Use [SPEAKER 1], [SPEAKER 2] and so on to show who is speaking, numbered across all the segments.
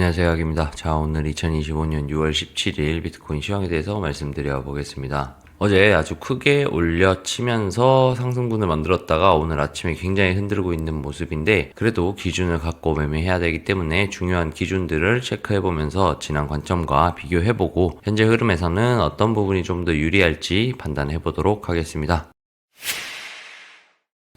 [SPEAKER 1] 안녕하세요, 약입니다. 자, 오늘 2025년 6월 17일 비트코인 시황에 대해서 말씀드려 보겠습니다. 어제 아주 크게 올려치면서 상승분을 만들었다가 오늘 아침에 굉장히 흔들고 있는 모습인데, 그래도 기준을 갖고 매매해야 되기 때문에 중요한 기준들을 체크해보면서 지난 관점과 비교해보고 현재 흐름에서는 어떤 부분이 좀 더 유리할지 판단해보도록 하겠습니다.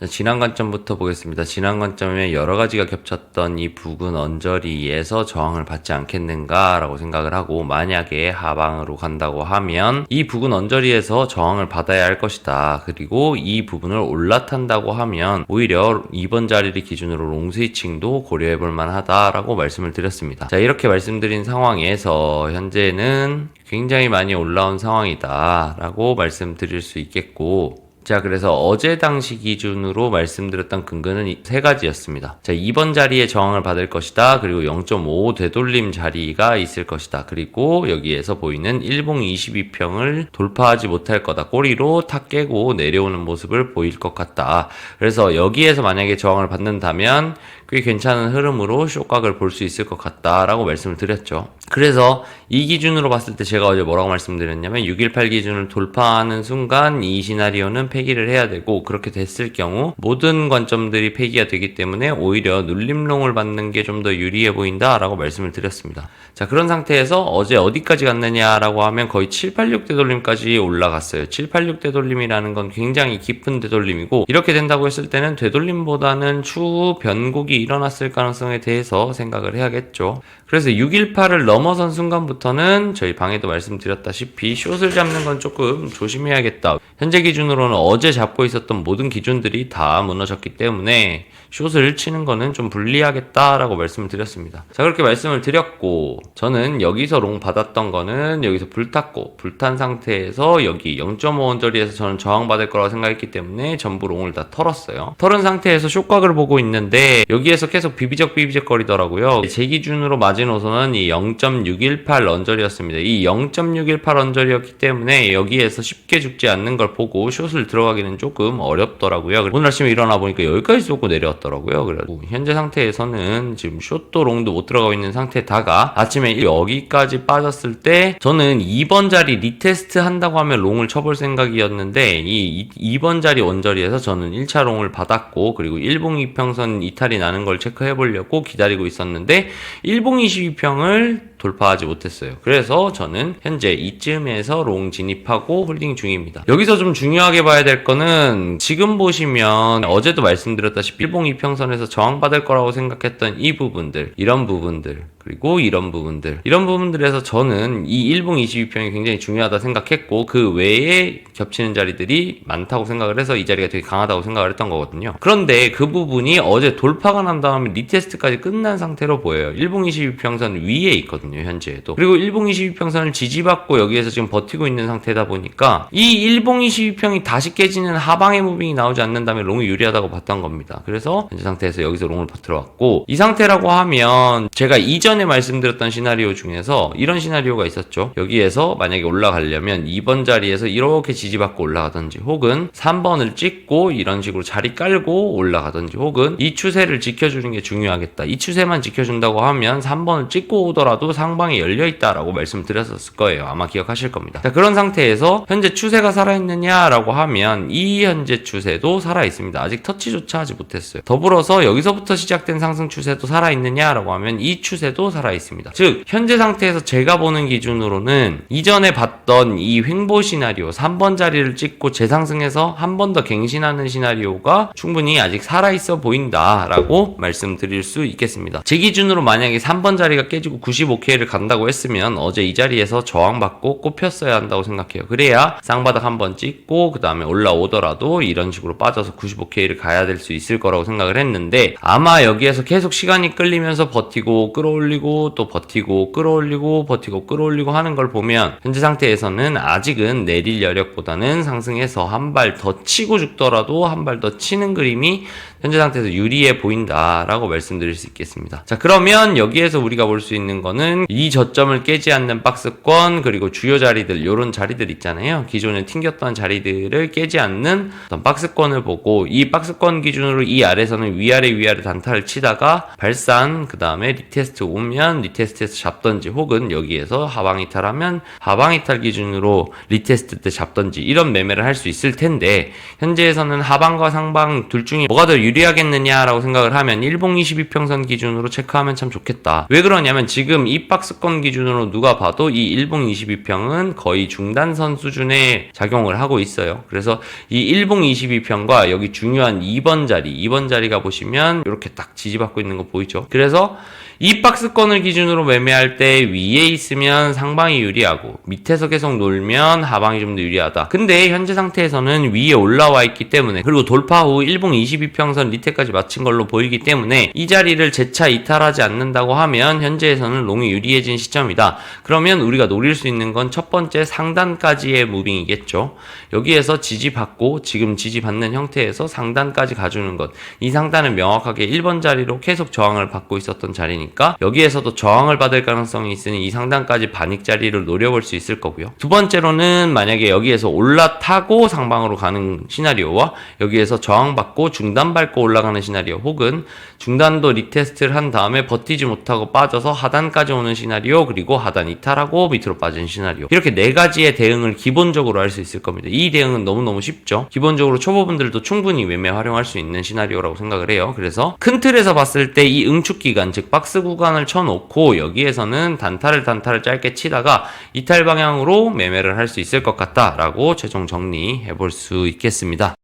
[SPEAKER 1] 지난 관점부터 보겠습니다. 지난 관점에 여러 가지가 겹쳤던 이 부근 언저리에서 저항을 받지 않겠는가라고 생각을 하고, 만약에 하방으로 간다고 하면 이 부근 언저리에서 저항을 받아야 할 것이다. 그리고 이 부분을 올라탄다고 하면 오히려 이번 자리를 기준으로 롱스위칭도 고려해 볼 만하다라고 말씀을 드렸습니다. 자, 이렇게 말씀드린 상황에서 현재는 굉장히 많이 올라온 상황이다 라고 말씀드릴 수 있겠고, 자, 그래서 어제 당시 기준으로 말씀드렸던 근거는 세 가지였습니다. 자, 2번 자리에 저항을 받을 것이다. 그리고 0.5 되돌림 자리가 있을 것이다. 그리고 여기에서 보이는 일봉 22평을 돌파하지 못할 거다. 꼬리로 탁 깨고 내려오는 모습을 보일 것 같다. 그래서 여기에서 만약에 저항을 받는다면 꽤 괜찮은 흐름으로 쇼각을 볼 수 있을 것 같다라고 말씀을 드렸죠. 그래서 이 기준으로 봤을 때 제가 어제 뭐라고 말씀드렸냐면 618 기준을 돌파하는 순간 이 시나리오는 폐기를 해야 되고, 그렇게 됐을 경우 모든 관점들이 폐기가 되기 때문에 오히려 눌림롱을 받는 게 좀 더 유리해 보인다라고 말씀을 드렸습니다. 자, 그런 상태에서 어제 어디까지 갔느냐라고 하면 거의 786 되돌림까지 올라갔어요. 786 되돌림이라는 건 굉장히 깊은 되돌림이고, 이렇게 된다고 했을 때는 되돌림보다는 추후 변곡이 일어났을 가능성에 대해서 생각을 해야겠죠. 그래서 618을 넘어선 순간부터는 저희 방에도 말씀드렸다시피 숏을 잡는 건 조금 조심해야겠다. 현재 기준으로는 어제 잡고 있었던 모든 기준들이 다 무너졌기 때문에 숏을 치는 거는 좀 불리하겠다라고 말씀을 드렸습니다. 자, 그렇게 말씀을 드렸고, 저는 여기서 롱 받았던 거는 여기서 불탔고, 불탄 상태에서 여기 0.5 언저리에서 저는 저항받을 거라고 생각했기 때문에 전부 롱을 다 털었어요. 털은 상태에서 숏각을 보고 있는데 여기에서 계속 비비적 거리더라고요. 제 기준으로 마지노선은 이 0.618 언저리였습니다. 이 0.618 언저리였기 때문에 여기에서 쉽게 죽지 않는 걸 보고 숏을 들어가기는 조금 어렵더라고요. 오늘 아침에 일어나 보니까 여기까지 쏘고 내려왔더라고요. 그래서 현재 상태에서는 지금 숏도 롱도 못 들어가고 있는 상태다가 아침에 여기까지 빠졌을 때 저는 2번 자리 리테스트 한다고 하면 롱을 쳐볼 생각이었는데, 이 2번 자리 원저리에서 저는 1차 롱을 받았고, 그리고 일봉 2평선 이탈이 나는 걸 체크해 보려고 기다리고 있었는데 일봉 22평을 돌파하지 못했어요. 그래서 저는 현재 이쯤에서 롱 진입하고 홀딩 중입니다. 여기서 좀 중요하게 봐야 될 거는, 지금 보시면 어제도 말씀드렸다시피 일봉 2평선에서 저항받을 거라고 생각했던 이 부분들, 이런 부분들, 그리고 이런 부분들에서 저는 이 일봉 22평이 굉장히 중요하다 생각했고, 그 외에 겹치는 자리들이 많다고 생각을 해서 이 자리가 되게 강하다고 생각을 했던 거거든요. 그런데 그 부분이 어제 돌파가 난 다음에 리테스트까지 끝난 상태로 보여요. 일봉 22평선 위에 있거든요, 현재에도. 그리고 일봉 22평선을 지지받고 여기에서 지금 버티고 있는 상태다 보니까 이 일봉 22평이 다시 깨지는 하방의 무빙이 나오지 않는다면 롱이 유리하다고 봤던 겁니다. 그래서 현재 상태에서 여기서 롱을 들어왔고, 이 상태라고 하면 제가 이전에 말씀드렸던 시나리오 중에서 이런 시나리오가 있었죠. 여기에서 만약에 올라가려면 2번 자리에서 이렇게 지지받고 올라가든지, 혹은 3번을 찍고 이런 식으로 자리 깔고 올라가든지, 혹은 이 추세를 지켜주는 게 중요하겠다. 이 추세만 지켜준다고 하면 3번을 찍고 오더라도 상방이 열려있다라고 말씀드렸었을 거예요. 아마 기억하실 겁니다. 자, 그런 상태에서 현재 추세가 살아있느냐라고 하면 이 현재 추세도 살아있습니다. 아직 터치조차 하지 못했어요. 더불어서 여기서부터 시작된 상승 추세도 살아있느냐라고 하면 이 추세도 살아있습니다. 즉, 현재 상태에서 제가 보는 기준으로는 이전에 봤던 이 횡보 시나리오, 3번 자리를 찍고 재상승해서 한 번 더 갱신하는 시나리오가 충분히 아직 살아있어 보인다라고 말씀드릴 수 있겠습니다. 제 기준으로 만약에 3번 자리가 깨지고 95K를 간다고 했으면 어제 이 자리에서 저항받고 꼽혔어야 한다고 생각해요. 그래야 쌍바닥 한번 찍고 그 다음에 올라오더라도 이런 식으로 빠져서 95K를 가야 될 수 있을 거라고 생각을 했는데, 아마 여기에서 계속 시간이 끌리면서 버티고 끌어올리고 또 버티고 끌어올리고 버티고 끌어올리고 하는 걸 보면 현재 상태에서는 아직은 내릴 여력보다는 상승해서 한 발 더 치고 죽더라도 한 발 더 치는 그림이 현재 상태에서 유리해 보인다라고 말씀드릴 수 있겠습니다. 자, 그러면 여기에서 우리가 볼 수 있는 거는 이 저점을 깨지 않는 박스권, 그리고 주요 자리들, 요런 자리들 있잖아요. 기존에 튕겼던 자리들을 깨지 않는 어떤 박스권을 보고, 이 박스권 기준으로 이 아래에서는 위아래 단타를 치다가 발산, 그 다음에 리테스트 오면 리테스트에서 잡던지, 혹은 여기에서 하방 이탈하면 하방 이탈 기준으로 리테스트 때 잡던지, 이런 매매를 할 수 있을 텐데, 현재에서는 하방과 상방 둘 중에 뭐가 더 유리하겠느냐라고 생각을 하면 일봉 22평선 기준으로 체크하면 참 좋겠다. 왜 그러냐면 지금 이 박스권 기준으로 누가 봐도 이 일봉 22평은 거의 중단선 수준의 작용을 하고 있어요. 그래서 이 일봉 22평과 여기 중요한 2번 자리가 보시면 이렇게 딱 지지받고 있는 거 보이죠? 그래서 이 박스권을 기준으로 매매할 때 위에 있으면 상방이 유리하고 밑에서 계속 놀면 하방이 좀 더 유리하다. 근데 현재 상태에서는 위에 올라와 있기 때문에, 그리고 돌파 후 일봉 22평선 리테까지 마친 걸로 보이기 때문에 이 자리를 재차 이탈하지 않는다고 하면 현재에서는 롱이 유리해진 시점이다. 그러면 우리가 노릴 수 있는 건 첫 번째 상단까지의 무빙이겠죠. 여기에서 지지받고 지금 지지받는 형태에서 상단까지 가주는 것. 이 상단은 명확하게 1번 자리로 계속 저항을 받고 있었던 자리니까 여기에서도 저항을 받을 가능성이 있으니 이 상단까지 반익 자리를 노려볼 수 있을 거고요. 두 번째로는 만약에 여기에서 올라타고 상방으로 가는 시나리오와 여기에서 저항받고 중단 밟고 올라가는 시나리오, 혹은 중단도 리테스트를 한 다음에 버티지 못하고 빠져서 하단까지 오는 시나리오, 그리고 하단 이탈하고 밑으로 빠진 시나리오, 이렇게 네 가지의 대응을 기본적으로 할 수 있을 겁니다. 이 대응은 너무너무 쉽죠. 기본적으로 초보분들도 충분히 매매 활용할 수 있는 시나리오라고 생각을 해요. 그래서 큰 틀에서 봤을 때 이 응축 기간, 즉 박스 구간을 쳐놓고 여기에서는 단타를 짧게 치다가 이탈 방향으로 매매를 할 수 있을 것 같다라고 최종 정리해 볼 수 있겠습니다.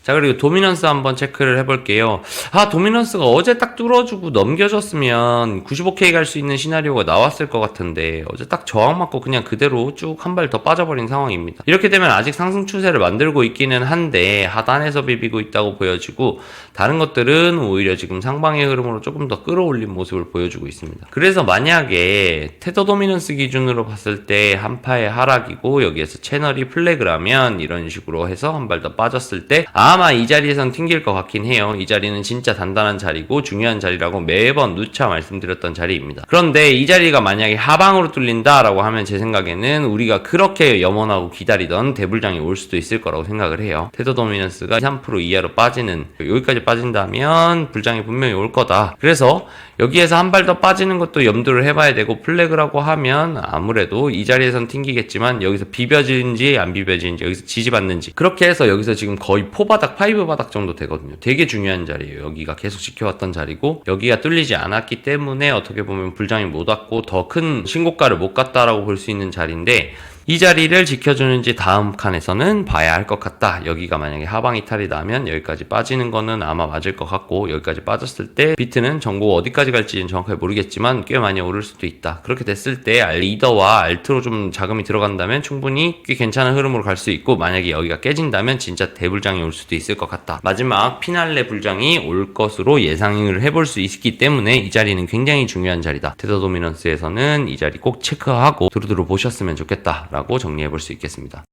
[SPEAKER 1] 자, 그리고 도미넌스 한번 체크를 해볼게요. 도미넌스가 어제 딱 뚫어주고 넘겨줬으면 95K 갈 수 있는 시나리오가 나왔을 것 같은데 어제 딱 저항 맞고 그냥 그대로 쭉 한 발 더 빠져버린 상황입니다. 이렇게 되면 아직 상승 추세를 만들고 있기는 한데 하단에서 비비고 있다고 보여지고, 다른 것들은 오히려 지금 상방의 흐름으로 조금 더 끌어올린 모습을 보여주고 있습니다. 그래서 만약에 테더 도미넌스 기준으로 봤을 때 한파의 하락이고 여기에서 채널이 플래그라면 이런 식으로 해서 한 발 더 빠졌을 때 아마 이 자리에선 튕길 것 같긴 해요. 이 자리는 진짜 단단한 자리고 중요한 자리라고 매번 누차 말씀드렸던 자리입니다. 그런데 이 자리가 만약에 하방으로 뚫린다라고 하면 제 생각에는 우리가 그렇게 염원하고 기다리던 대불장이 올 수도 있을 거라고 생각을 해요. 테더 도미넌스가 3% 이하로 빠지는, 여기까지 빠진다면 불장이 분명히 올 거다. 그래서 여기에서 한 발 더 빠지는 것도 염두를 해봐야 되고, 플래그라고 하면 아무래도 이 자리에선 튕기겠지만 여기서 비벼지는지 안 비벼지는지, 여기서 지지받는지, 그렇게 해서 여기서 지금 거의 4바닥, 5바닥 정도 되거든요. 되게 중요한 자리예요. 여기가 계속 지켜왔던 자리고 여기가 뚫리지 않았기 때문에 어떻게 보면 불장이 못 왔고 더 큰 신고가를 못 갔다라고 볼 수 있는 자리인데, 이 자리를 지켜주는지 다음 칸에서는 봐야 할 것 같다. 여기가 만약에 하방 이탈이 나면 여기까지 빠지는 거는 아마 맞을 것 같고, 여기까지 빠졌을 때 비트는 정보 어디까지 갈지는 정확하게 모르겠지만 꽤 많이 오를 수도 있다. 그렇게 됐을 때 리더와 알트로 좀 자금이 들어간다면 충분히 꽤 괜찮은 흐름으로 갈 수 있고, 만약에 여기가 깨진다면 진짜 대불장이 올 수도 있을 것 같다. 마지막 피날레 불장이 올 것으로 예상을 해볼 수 있기 때문에 이 자리는 굉장히 중요한 자리다. 테더 도미넌스에서는 이 자리 꼭 체크하고 두루두루 보셨으면 좋겠다 라고 정리해 볼 수 있겠습니다.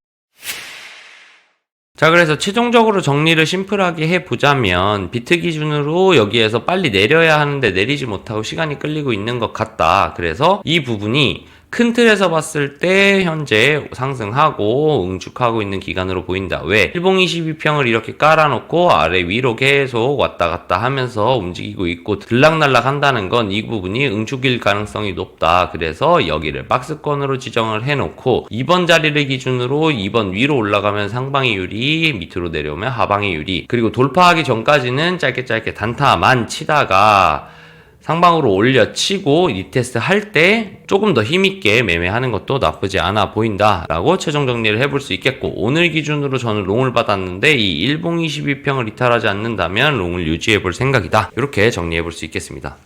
[SPEAKER 1] 자, 그래서 최종적으로 정리를 심플하게 해보자면 비트 기준으로 여기에서 빨리 내려야 하는데 내리지 못하고 시간이 끌리고 있는 것 같다. 그래서 이 부분이 큰 틀에서 봤을 때 현재 상승하고 응축하고 있는 기간으로 보인다. 왜? 일봉 22평을 이렇게 깔아놓고 아래 위로 계속 왔다 갔다 하면서 움직이고 있고 들락날락 한다는 건 이 부분이 응축일 가능성이 높다. 그래서 여기를 박스권으로 지정을 해놓고 2번 자리를 기준으로 2번 위로 올라가면 상방이 유리, 밑으로 내려오면 하방이 유리, 그리고 돌파하기 전까지는 짧게 단타만 치다가 상방으로 올려치고 리테스트 할 때 조금 더 힘있게 매매하는 것도 나쁘지 않아 보인다 라고 최종 정리를 해볼 수 있겠고, 오늘 기준으로 저는 롱을 받았는데 이 일봉 22평을 이탈하지 않는다면 롱을 유지해 볼 생각이다. 이렇게 정리해 볼 수 있겠습니다.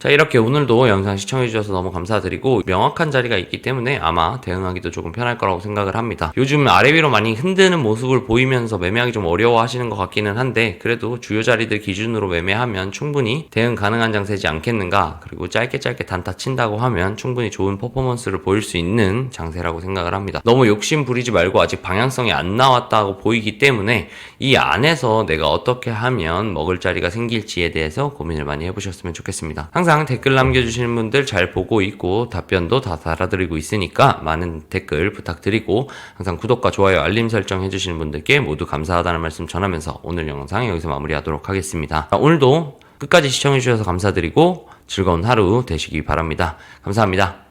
[SPEAKER 1] 자, 이렇게 오늘도 영상 시청해주셔서 너무 감사드리고 명확한 자리가 있기 때문에 아마 대응하기도 조금 편할 거라고 생각을 합니다. 요즘 아래 위로 많이 흔드는 모습을 보이면서 매매하기 좀 어려워 하시는 것 같기는 한데 그래도 주요 자리들 기준으로 매매하면 충분히 대응 가능한 장세지 않겠는가, 그리고 짧게 단타 친다고 하면 충분히 좋은 퍼포먼스를 보일 수 있는 장세라고 생각을 합니다. 너무 욕심 부리지 말고 아직 방향성이 안 나왔다고 보이기 때문에 이 안에서 내가 어떻게 하면 먹을 자리가 생길지에 대해서 고민을 많이 해보셨으면 좋겠습니다. 항상 댓글 남겨주시는 분들 잘 보고 있고 답변도 다 달아드리고 있으니까 많은 댓글 부탁드리고 항상 구독과 좋아요 알림 설정 해주시는 분들께 모두 감사하다는 말씀 전하면서 오늘 영상 여기서 마무리하도록 하겠습니다. 오늘도 끝까지 시청해주셔서 감사드리고 즐거운 하루 되시기 바랍니다. 감사합니다.